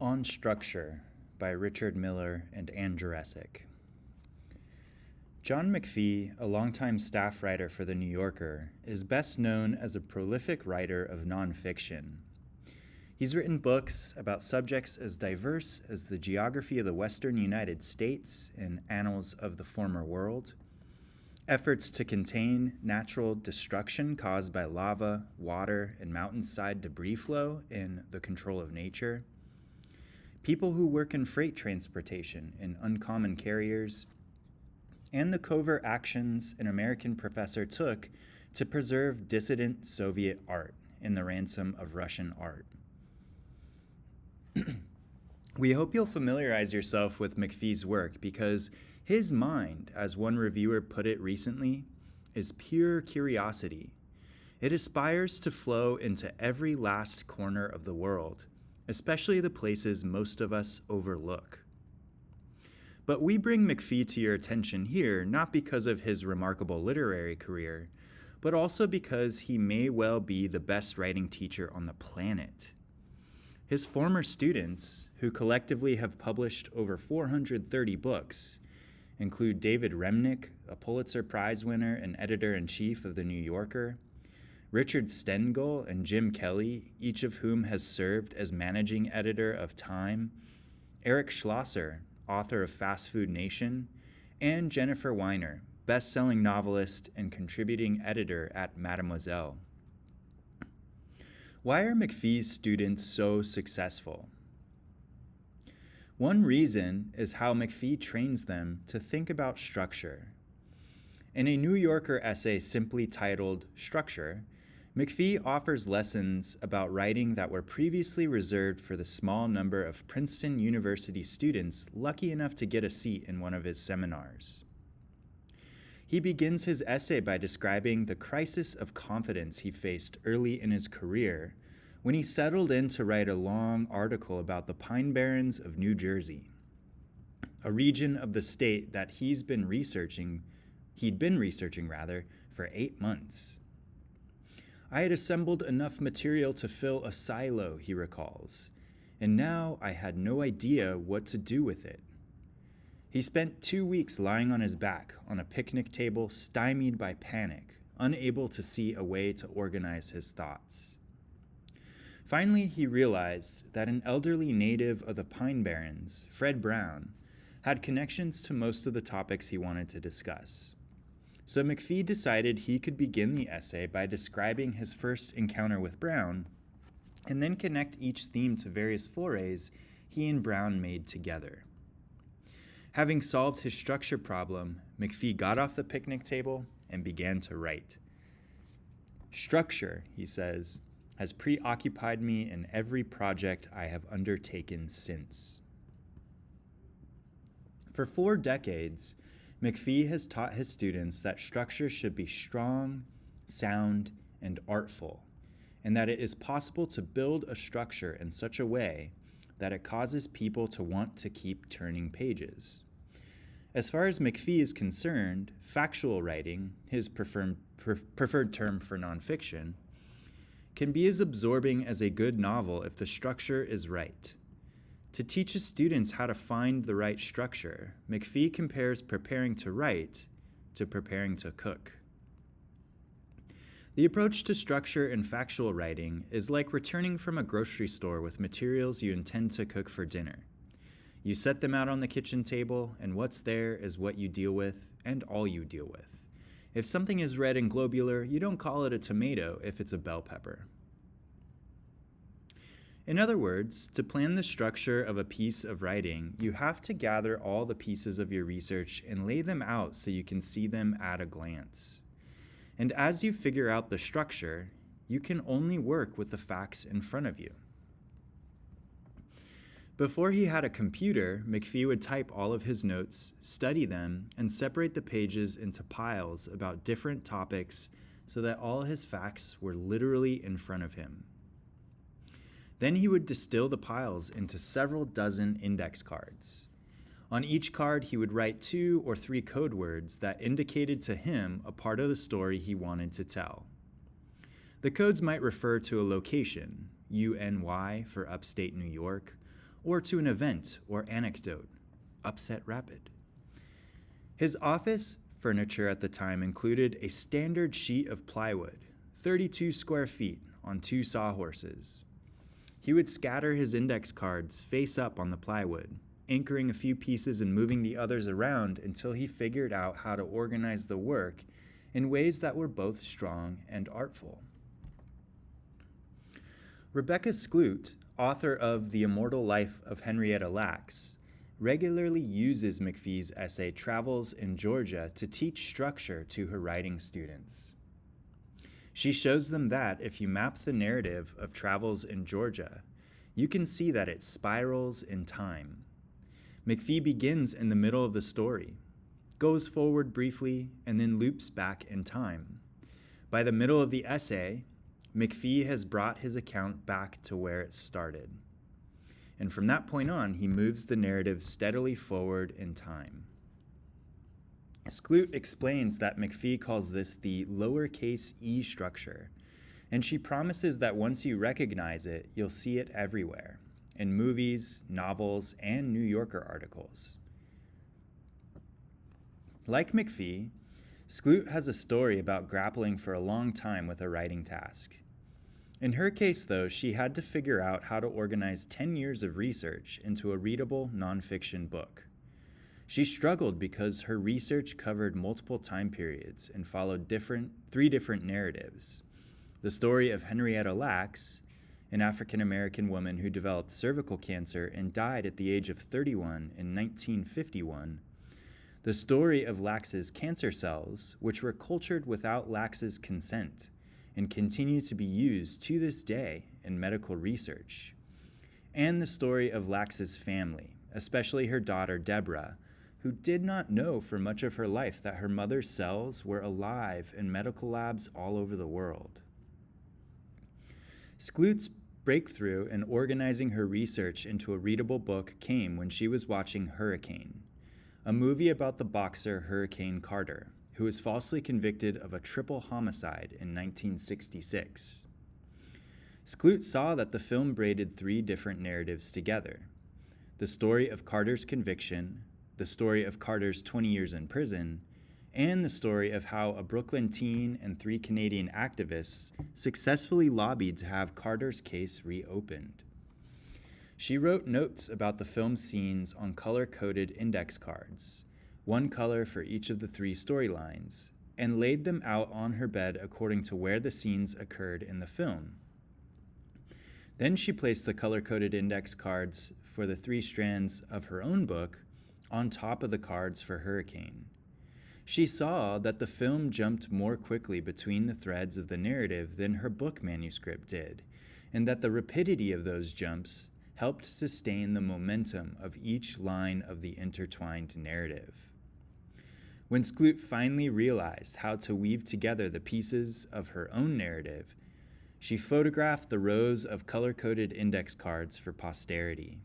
On Structure by Richard Miller and Ann Jurecic. John McPhee, a longtime staff writer for The New Yorker, is best known as a prolific writer of nonfiction. He's written books about subjects as diverse as the geography of the western United States in Annals of the Former World, efforts to contain natural destruction caused by lava, water, and mountainside debris flow in The Control of Nature, people who work in freight transportation in Uncommon Carriers, and the covert actions an American professor took to preserve dissident Soviet art in The Ransom of Russian Art. We hope you'll familiarize yourself with McPhee's work because his mind, as one reviewer put it recently, is pure curiosity. It aspires to flow into every last corner of the world, especially the places most of us overlook. But we bring McPhee to your attention here not because of his remarkable literary career, but also because he may well be the best writing teacher on the planet. His former students, who collectively have published over 430 books, include David Remnick, a Pulitzer Prize winner and editor-in-chief of The New Yorker, Richard Stengel and Jim Kelly, each of whom has served as managing editor of Time, Eric Schlosser, author of Fast Food Nation, and Jennifer Weiner, best-selling novelist and contributing editor at Mademoiselle. Why are McPhee's students so successful? One reason is how McPhee trains them to think about structure. In a New Yorker essay simply titled Structure, McPhee offers lessons about writing that were previously reserved for the small number of Princeton University students lucky enough to get a seat in one of his seminars. He begins his essay by describing the crisis of confidence he faced early in his career when he settled in to write a long article about the Pine Barrens of New Jersey, a region of the state that he'd been researching for 8 months. I had assembled enough material to fill a silo, he recalls, and now I had no idea what to do with it. He spent 2 weeks lying on his back on a picnic table, stymied by panic, unable to see a way to organize his thoughts. Finally, he realized that an elderly native of the Pine Barrens, Fred Brown, had connections to most of the topics he wanted to discuss. So McPhee decided he could begin the essay by describing his first encounter with Brown, and then connect each theme to various forays he and Brown made together. Having solved his structure problem, McPhee got off the picnic table and began to write. Structure, he says, has preoccupied me in every project I have undertaken since. For 4 decades, McPhee has taught his students that structure should be strong, sound, and artful, and that it is possible to build a structure in such a way that it causes people to want to keep turning pages. As far as McPhee is concerned, factual writing, his preferred term for nonfiction, can be as absorbing as a good novel if the structure is right. To teach his students how to find the right structure, McPhee compares preparing to write to preparing to cook. The approach to structure in factual writing is like returning from a grocery store with materials you intend to cook for dinner. You set them out on the kitchen table, and what's there is what you deal with and all you deal with. If something is red and globular, you don't call it a tomato if it's a bell pepper. In other words, to plan the structure of a piece of writing, you have to gather all the pieces of your research and lay them out so you can see them at a glance. And as you figure out the structure, you can only work with the facts in front of you. Before he had a computer, McPhee would type all of his notes, study them, and separate the pages into piles about different topics so that all his facts were literally in front of him. Then he would distill the piles into several dozen index cards. On each card, he would write 2 or 3 code words that indicated to him a part of the story he wanted to tell. The codes might refer to a location, UNY for upstate New York, or to an event or anecdote. Upset Rapid. His office furniture at the time included a standard sheet of plywood, 32 square feet, on 2 sawhorses. He would scatter his index cards face up on the plywood, anchoring a few pieces and moving the others around until he figured out how to organize the work in ways that were both strong and artful. Rebecca Skloot, author of The Immortal Life of Henrietta Lacks, regularly uses McPhee's essay Travels in Georgia to teach structure to her writing students. She shows them that if you map the narrative of Travels in Georgia, you can see that it spirals in time. McPhee begins in the middle of the story, goes forward briefly, and then loops back in time. By the middle of the essay, McPhee has brought his account back to where it started. And from that point on, he moves the narrative steadily forward in time. Skloot explains that McPhee calls this the lowercase e structure, and she promises that once you recognize it, you'll see it everywhere, in movies, novels, and New Yorker articles. Like McPhee, Skloot has a story about grappling for a long time with a writing task. In her case, though, she had to figure out how to organize 10 years of research into a readable nonfiction book. She struggled because her research covered multiple time periods and followed three different narratives. The story of Henrietta Lacks, an African-American woman who developed cervical cancer and died at the age of 31 in 1951. The story of Lax's cancer cells, which were cultured without Lax's consent and continue to be used to this day in medical research. And the story of Lax's family, especially her daughter Deborah, who did not know for much of her life that her mother's cells were alive in medical labs all over the world. Skloot's breakthrough in organizing her research into a readable book came when she was watching Hurricane, a movie about the boxer Hurricane Carter, who was falsely convicted of a triple homicide in 1966. Skloot saw that the film braided 3 different narratives together: the story of Carter's conviction, the story of Carter's 20 years in prison, and the story of how a Brooklyn teen and 3 Canadian activists successfully lobbied to have Carter's case reopened. She wrote notes about the film scenes on color-coded index cards, 1 color for each of the 3 storylines, and laid them out on her bed according to where the scenes occurred in the film. Then she placed the color-coded index cards for the 3 strands of her own book on top of the cards for Hurricane. She saw that the film jumped more quickly between the threads of the narrative than her book manuscript did, and that the rapidity of those jumps helped sustain the momentum of each line of the intertwined narrative. When Skloot finally realized how to weave together the pieces of her own narrative, she photographed the rows of color-coded index cards for posterity.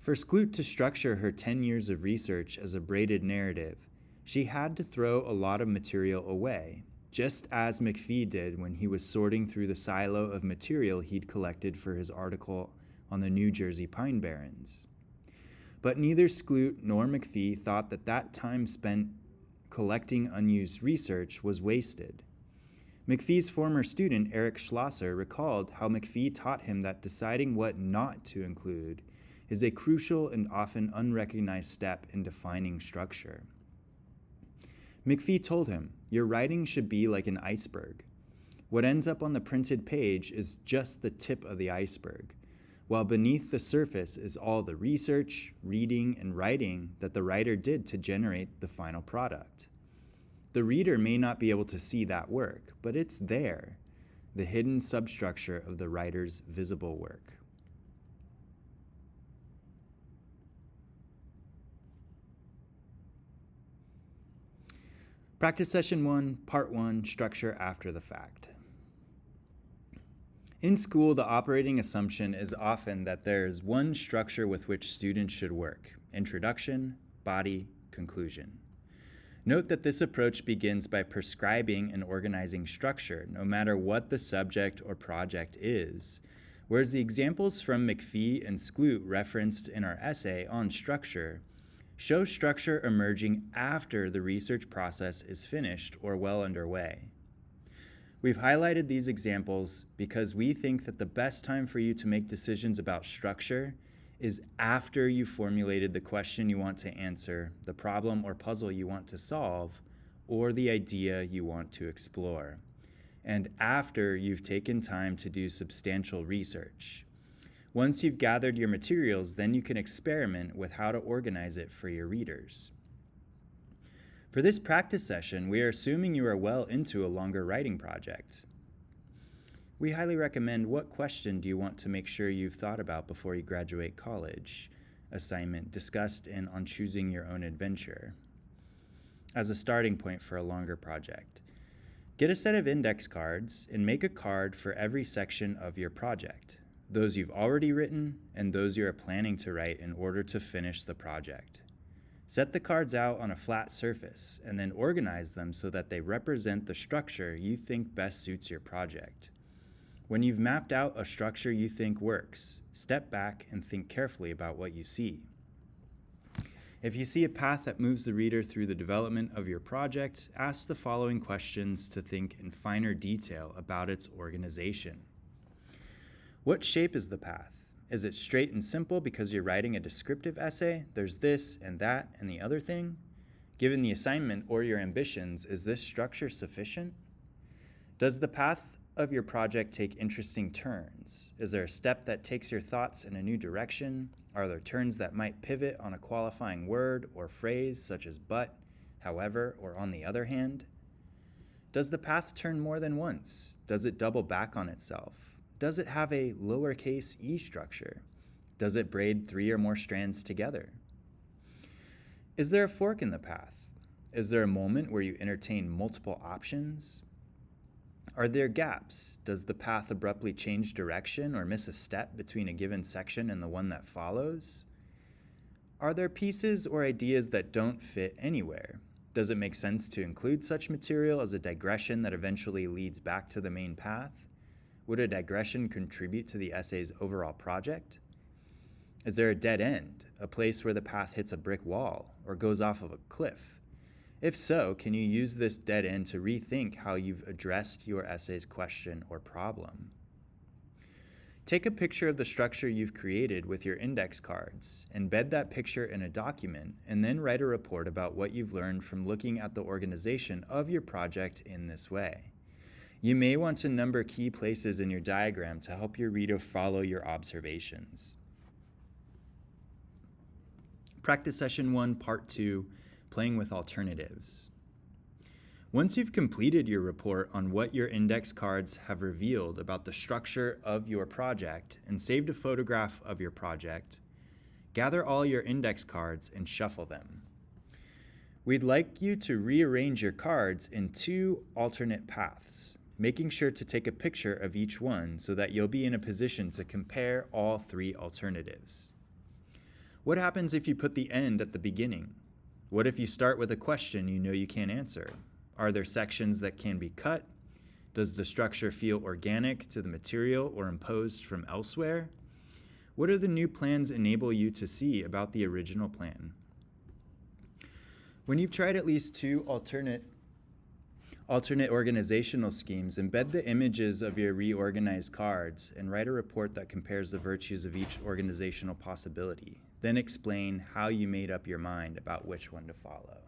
For Skloot to structure her 10 years of research as a braided narrative, she had to throw a lot of material away, just as McPhee did when he was sorting through the silo of material he'd collected for his article on the New Jersey Pine Barrens. But neither Skloot nor McPhee thought that time spent collecting unused research was wasted. McPhee's former student, Eric Schlosser, recalled how McPhee taught him that deciding what not to include is a crucial and often unrecognized step in defining structure. McPhee told him, "Your writing should be like an iceberg. What ends up on the printed page is just the tip of the iceberg, while beneath the surface is all the research, reading, and writing that the writer did to generate the final product. The reader may not be able to see that work, but it's there, the hidden substructure of the writer's visible work." Practice Session 1, Part 1, Structure After the Fact. In school, the operating assumption is often that there is one structure with which students should work: introduction, body, conclusion. Note that this approach begins by prescribing and organizing structure, no matter what the subject or project is, Whereas the examples from McPhee and Skloot referenced in our essay on structure show structure emerging after the research process is finished or well underway. We've highlighted these examples because we think that the best time for you to make decisions about structure is after you formulated the question you want to answer, the problem or puzzle you want to solve, or the idea you want to explore, and after you've taken time to do substantial research. Once you've gathered your materials, then you can experiment with how to organize it for your readers. For this practice session, we are assuming you are well into a longer writing project. We highly recommend what question do you want to make sure you've thought about before you graduate college assignment discussed in On Choosing Your Own Adventure as a starting point for a longer project. Get a set of index cards and make a card for every section of your project, those you've already written and those you are planning to write in order to finish the project. Set the cards out on a flat surface and then organize them so that they represent the structure you think best suits your project. When you've mapped out a structure you think works, step back and think carefully about what you see. If you see a path that moves the reader through the development of your project, ask the following questions to think in finer detail about its organization. What shape is the path? Is it straight and simple because you're writing a descriptive essay? There's this and that and the other thing? Given the assignment or your ambitions, is this structure sufficient? Does the path of your project take interesting turns? Is there a step that takes your thoughts in a new direction? Are there turns that might pivot on a qualifying word or phrase such as but, however, or on the other hand? Does the path turn more than once? Does it double back on itself? Does it have a lowercase e structure? Does it braid 3 or more strands together? Is there a fork in the path? Is there a moment where you entertain multiple options? Are there gaps? Does the path abruptly change direction or miss a step between a given section and the one that follows? Are there pieces or ideas that don't fit anywhere? Does it make sense to include such material as a digression that eventually leads back to the main path? Would a digression contribute to the essay's overall project? Is there a dead end, a place where the path hits a brick wall or goes off of a cliff? If so, can you use this dead end to rethink how you've addressed your essay's question or problem? Take a picture of the structure you've created with your index cards, embed that picture in a document, and then write a report about what you've learned from looking at the organization of your project in this way. You may want to number key places in your diagram to help your reader follow your observations. Practice Session 1, Part 2, Playing with Alternatives. Once you've completed your report on what your index cards have revealed about the structure of your project and saved a photograph of your project, gather all your index cards and shuffle them. We'd like you to rearrange your cards in 2 alternate paths, making sure to take a picture of each one so that you'll be in a position to compare all 3 alternatives. What happens if you put the end at the beginning? What if you start with a question you know you can't answer? Are there sections that can be cut? Does the structure feel organic to the material or imposed from elsewhere? What do the new plans enable you to see about the original plan? When you've tried at least 2 alternate organizational schemes, embed the images of your reorganized cards and write a report that compares the virtues of each organizational possibility. Then explain how you made up your mind about which one to follow.